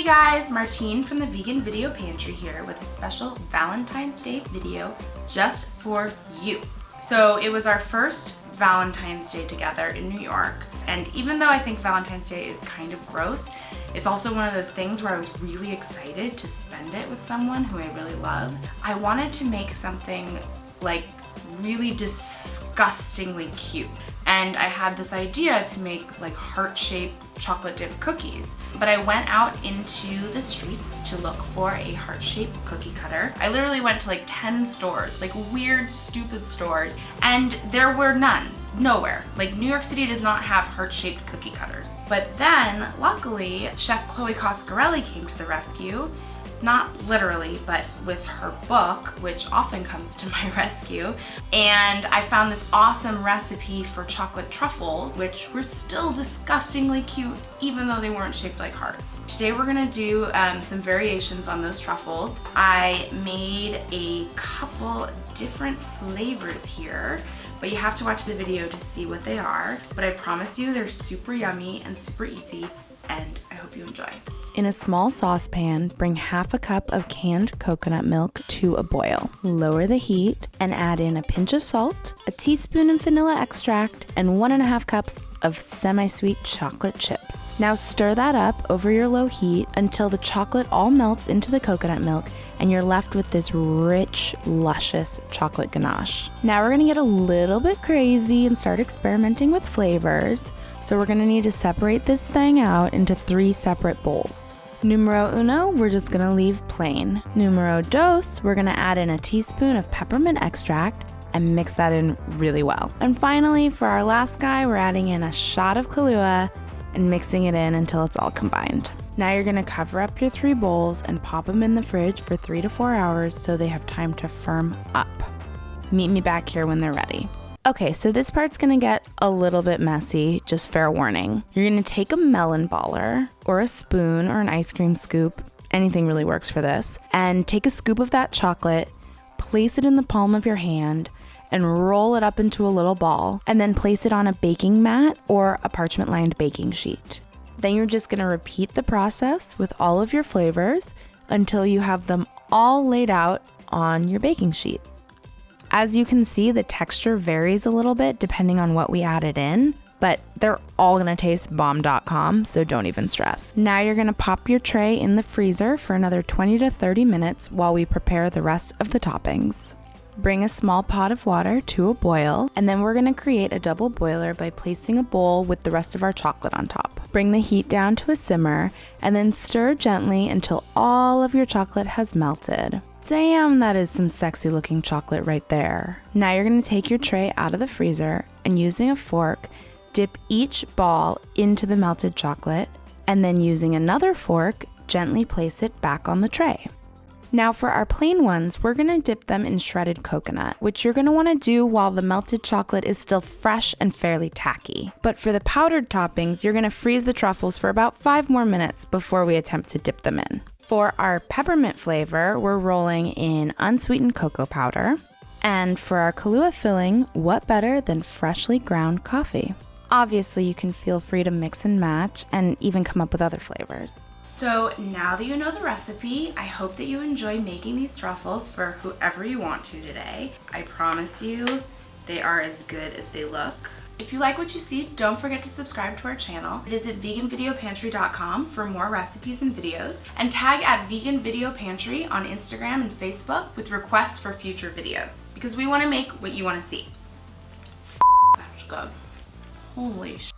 Hey guys, Martine from the Vegan Video Pantry here with a special Valentine's Day video just for you. So it was our first Valentine's Day together in New York, and even though I think Valentine's Day is kind of gross, it's also one of those things where I was really excited to spend it with someone who I really love. I wanted to make something like really disgustingly cute, and I had this idea to make like heart-shaped chocolate dip cookies. But I went out into the streets to look for a heart-shaped cookie cutter. I literally went to like 10 stores, like weird, stupid stores, and there were none. Nowhere. Like, New York City does not have heart-shaped cookie cutters. But then, luckily, Chef Chloe Coscarelli came to the rescue. Not literally, but with her book, which often comes to my rescue. And I found this awesome recipe for chocolate truffles, which were still disgustingly cute, even though they weren't shaped like hearts. Today we're gonna do some variations on those truffles. I made a couple different flavors here, but you have to watch the video to see what they are. But I promise you, they're super yummy and super easy, and I hope you enjoy. In a small saucepan, bring half a cup of canned coconut milk to a boil. Lower the heat and add in a pinch of salt, a teaspoon of vanilla extract, and 1.5 cups of semi-sweet chocolate chips. Now stir that up over your low heat until the chocolate all melts into the coconut milk and you're left with this rich, luscious chocolate ganache. Now we're gonna get a little bit crazy and start experimenting with flavors. So we're gonna need to separate this thing out into 3 separate bowls. Numero uno, we're just gonna leave plain. Numero dos, we're gonna add in a teaspoon of peppermint extract and mix that in really well. And finally, for our last guy, we're adding in a shot of Kahlua and mixing it in until it's all combined. Now you're gonna cover up your 3 bowls and pop them in the fridge for 3 to 4 hours so they have time to firm up. Meet me back here when they're ready. Okay, so this part's gonna get a little bit messy, just fair warning. You're gonna take a melon baller or a spoon or an ice cream scoop, anything really works for this, and take a scoop of that chocolate, place it in the palm of your hand, and roll it up into a little ball, and then place it on a baking mat or a parchment-lined baking sheet. Then you're just gonna repeat the process with all of your flavors until you have them all laid out on your baking sheet. As you can see, the texture varies a little bit depending on what we added in, but they're all gonna taste bomb.com, so don't even stress. Now you're gonna pop your tray in the freezer for another 20 to 30 minutes while we prepare the rest of the toppings. Bring a small pot of water to a boil, and then we're gonna create a double boiler by placing a bowl with the rest of our chocolate on top. Bring the heat down to a simmer, and then stir gently until all of your chocolate has melted. Damn, that is some sexy looking chocolate right there. Now you're gonna take your tray out of the freezer and using a fork, dip each ball into the melted chocolate, and then using another fork, gently place it back on the tray. Now for our plain ones, we're gonna dip them in shredded coconut, which you're gonna wanna do while the melted chocolate is still fresh and fairly tacky. But for the powdered toppings, you're gonna freeze the truffles for about 5 more minutes before we attempt to dip them in. For our peppermint flavor, we're rolling in unsweetened cocoa powder. And for our Kahlua filling, what better than freshly ground coffee? Obviously, you can feel free to mix and match and even come up with other flavors. So now that you know the recipe, I hope that you enjoy making these truffles for whoever you want to today. I promise you, they are as good as they look. If you like what you see, don't forget to subscribe to our channel. Visit veganvideopantry.com for more recipes and videos, and tag at Vegan Video Pantry on Instagram and Facebook with requests for future videos, because we want to make what you want to see. That's good. Holy shit.